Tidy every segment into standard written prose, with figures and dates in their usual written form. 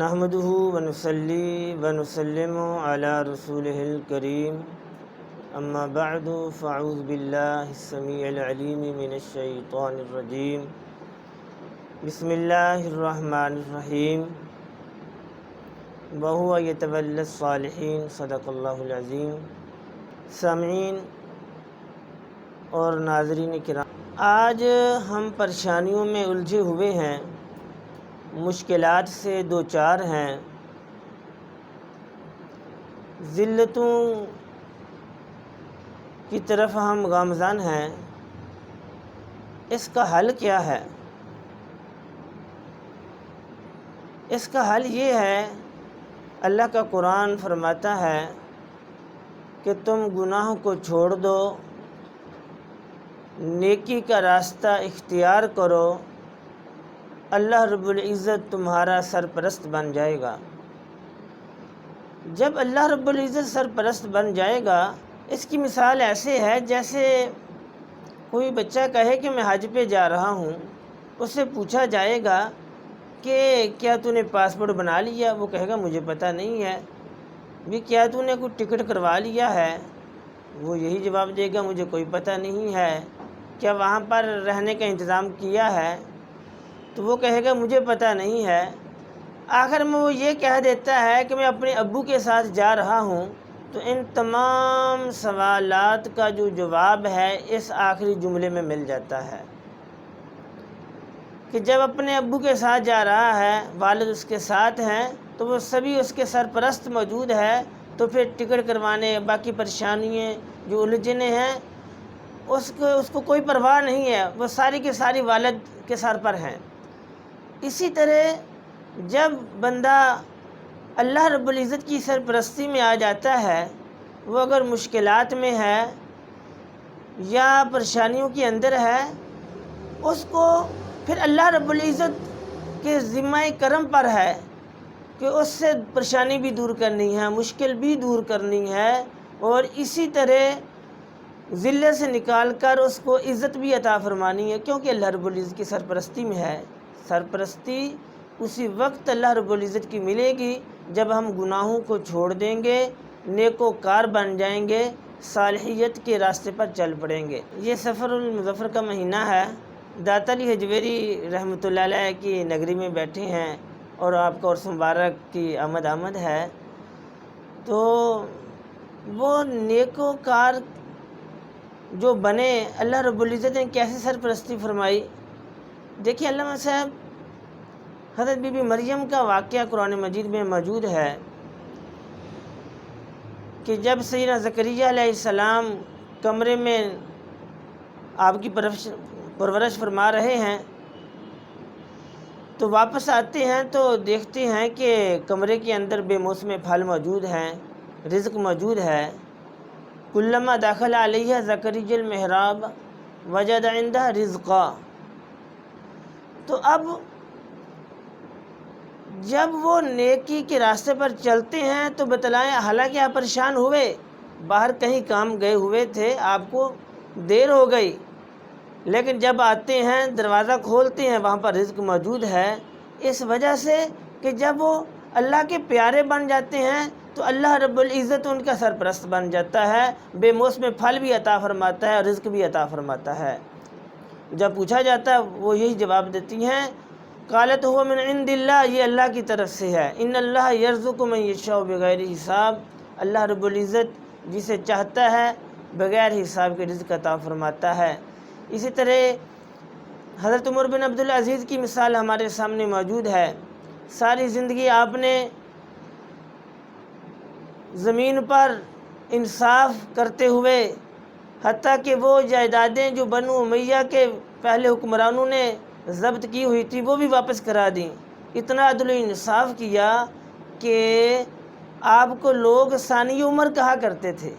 نحمده ونصلي ونسلم على رسوله الكريم اما بعد فاعوذ بالله السميع العليم من الشيطان الرجيم بسم الله الرحمن الرحيم وهو يتولى الصالحين صدق اللہ العظیم۔ سامعین اور ناظرین کرام، آج ہم پریشانیوں میں الجھے ہوئے ہیں، مشکلات سے دوچار ہیں، ذلتوں کی طرف ہم گامزن ہیں۔ اس کا حل کیا ہے؟ اس کا حل یہ ہے، اللہ کا قرآن فرماتا ہے کہ تم گناہوں کو چھوڑ دو، نیکی کا راستہ اختیار کرو، اللہ رب العزت تمہارا سرپرست بن جائے گا۔ جب اللہ رب العزت سرپرست بن جائے گا، اس کی مثال ایسے ہے جیسے کوئی بچہ کہے کہ میں حج پہ جا رہا ہوں، اس سے پوچھا جائے گا کہ کیا تو نے پاسپورٹ بنا لیا؟ وہ کہے گا مجھے پتہ نہیں ہے۔ بھی کیا تو نے کوئی ٹکٹ کروا لیا ہے؟ وہ یہی جواب دے گا مجھے کوئی پتہ نہیں ہے۔ کیا وہاں پر رہنے کا انتظام کیا ہے؟ تو وہ کہے گا مجھے پتہ نہیں ہے۔ آخر میں وہ یہ کہہ دیتا ہے کہ میں اپنے ابو کے ساتھ جا رہا ہوں۔ تو ان تمام سوالات کا جو جواب ہے اس آخری جملے میں مل جاتا ہے کہ جب اپنے ابو کے ساتھ جا رہا ہے، والد اس کے ساتھ ہیں، تو وہ سبھی اس کے سرپرست موجود ہے، تو پھر ٹکٹ کروانے، باقی پریشانیاں جو الجھنے ہیں اس کو کوئی پرواہ نہیں ہے، وہ ساری کی ساری والد کے سر پر ہیں۔ اسی طرح جب بندہ اللہ رب العزت کی سرپرستی میں آ جاتا ہے، وہ اگر مشکلات میں ہے یا پریشانیوں کے اندر ہے، اس کو پھر اللہ رب العزت کے ذمہ کرم پر ہے کہ اس سے پریشانی بھی دور کرنی ہے، مشکل بھی دور کرنی ہے، اور اسی طرح ذلت سے نکال کر اس کو عزت بھی عطا فرمانی ہے، کیونکہ اللہ رب العزت کی سرپرستی میں ہے۔ سرپرستی اسی وقت اللہ رب العزت کی ملے گی جب ہم گناہوں کو چھوڑ دیں گے، نیکوکار بن جائیں گے، صالحیت کے راستے پر چل پڑیں گے۔ یہ سفر المظفر کا مہینہ ہے۔ داتا علی حجویری رحمۃ اللہ علیہ کی نگری میں بیٹھے ہیں اور آپ کا عرس مبارک کی آمد ہے، تو وہ نیکوکار جو بنے، اللہ رب العزت نے کیسے سرپرستی فرمائی۔ دیکھیں علامہ صاحب، حضرت بی بی مریم کا واقعہ قرآن مجید میں موجود ہے کہ جب سیدنا زکریا علیہ السلام کمرے میں آپ کی پرورش فرما رہے ہیں، تو واپس آتے ہیں تو دیکھتے ہیں کہ کمرے کے اندر بے موسم پھل موجود ہیں، رزق موجود ہے۔ کلما داخل علیہ زکریا المحراب وجد عندہ رزقا۔ تو اب جب وہ نیکی کے راستے پر چلتے ہیں تو بتلائیں، حالانکہ آپ پریشان ہوئے، باہر کہیں کام گئے ہوئے تھے، آپ کو دیر ہو گئی، لیکن جب آتے ہیں دروازہ کھولتے ہیں وہاں پر رزق موجود ہے، اس وجہ سے کہ جب وہ اللہ کے پیارے بن جاتے ہیں تو اللہ رب العزت ان کا سرپرست بن جاتا ہے، بے موسم پھل بھی عطا فرماتا ہے اور رزق بھی عطا فرماتا ہے۔ جب پوچھا جاتا ہے وہ یہی جواب دیتی ہیں، قالت هو من عند اللہ، یہ اللہ کی طرف سے ہے، ان اللہ یرزق من یشاء بغیر حساب، اللہ رب العزت جسے چاہتا ہے بغیر حساب کے رزق عطا فرماتا ہے۔ اسی طرح حضرت عمر بن عبدالعزیز کی مثال ہمارے سامنے موجود ہے۔ ساری زندگی آپ نے زمین پر انصاف کرتے ہوئے، حتیٰ کہ وہ جائیدادیں جو بنو امیہ کے پہلے حکمرانوں نے ضبط کی ہوئی تھی وہ بھی واپس کرا دیں، اتنا عدل و انصاف کیا کہ آپ کو لوگ ثانی عمر کہا کرتے تھے،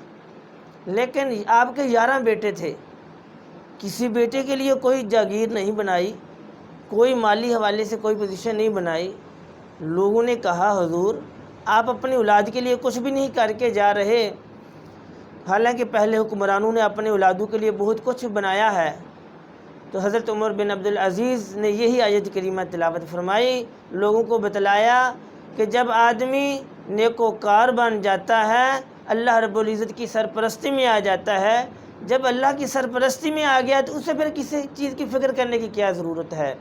لیکن آپ کے 11 بیٹے تھے، کسی بیٹے کے لیے کوئی جاگیر نہیں بنائی، کوئی مالی حوالے سے کوئی پوزیشن نہیں بنائی۔ لوگوں نے کہا حضور آپ اپنی اولاد کے لیے کچھ بھی نہیں کر کے جا رہے، حالانکہ پہلے حکمرانوں نے اپنے اولادوں کے لیے بہت کچھ بنایا ہے۔ تو حضرت عمر بن عبدالعزیز نے یہی آیت کریمہ تلاوت فرمائی، لوگوں کو بتلایا کہ جب آدمی نیکوکار بن جاتا ہے، اللہ رب العزت کی سرپرستی میں آ جاتا ہے، جب اللہ کی سرپرستی میں آ گیا تو اسے پھر کسی چیز کی فکر کرنے کی کیا ضرورت ہے؟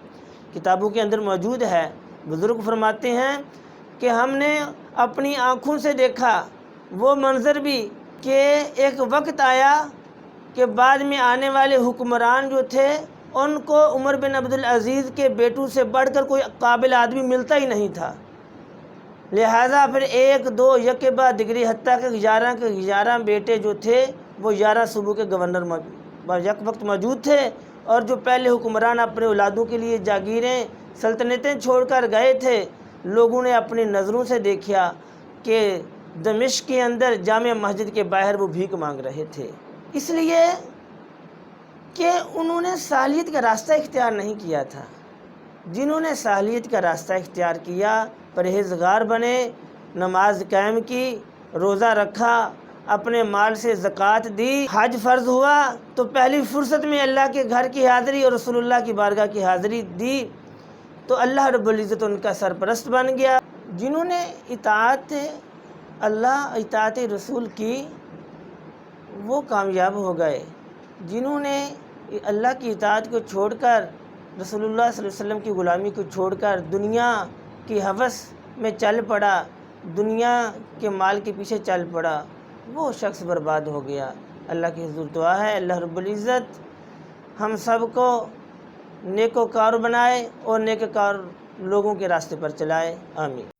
کتابوں کے اندر موجود ہے، بزرگ فرماتے ہیں کہ ہم نے اپنی آنکھوں سے دیکھا وہ منظر بھی کہ ایک وقت آیا کہ بعد میں آنے والے حکمران جو تھے ان کو عمر بن عبدالعزیز کے بیٹوں سے بڑھ کر کوئی قابل آدمی ملتا ہی نہیں تھا، لہٰذا پھر ایک دو یک بعد دیگری حتیٰ کہ 11 کے 11 بیٹے جو تھے وہ 11 صوبوں کے گورنر یک وقت موجود تھے، اور جو پہلے حکمران اپنے اولادوں کے لیے جاگیریں سلطنتیں چھوڑ کر گئے تھے، لوگوں نے اپنی نظروں سے دیکھا کہ دمشق کے اندر جامع مسجد کے باہر وہ بھیک مانگ رہے تھے، اس لیے کہ انہوں نے صالحیت کا راستہ اختیار نہیں کیا تھا۔ جنہوں نے صالحیت کا راستہ اختیار کیا، پرہیزگار بنے، نماز قائم کی، روزہ رکھا، اپنے مال سے زکوٰۃ دی، حج فرض ہوا تو پہلی فرصت میں اللہ کے گھر کی حاضری اور رسول اللہ کی بارگاہ کی حاضری دی تو اللہ رب العزت ان کا سرپرست بن گیا۔ جنہوں نے اطاعت اللہ اطاعت رسول کی وہ کامیاب ہو گئے، جنہوں نے اللہ کی اطاعت کو چھوڑ کر رسول اللہ صلی اللہ علیہ وسلم کی غلامی کو چھوڑ کر دنیا کی ہوس میں چل پڑا، دنیا کے مال کے پیچھے چل پڑا، وہ شخص برباد ہو گیا۔ اللہ کی حضور دعا ہے اللہ رب العزت ہم سب کو نیکوکار بنائے اور نیکوکار لوگوں کے راستے پر چلائے، آمین۔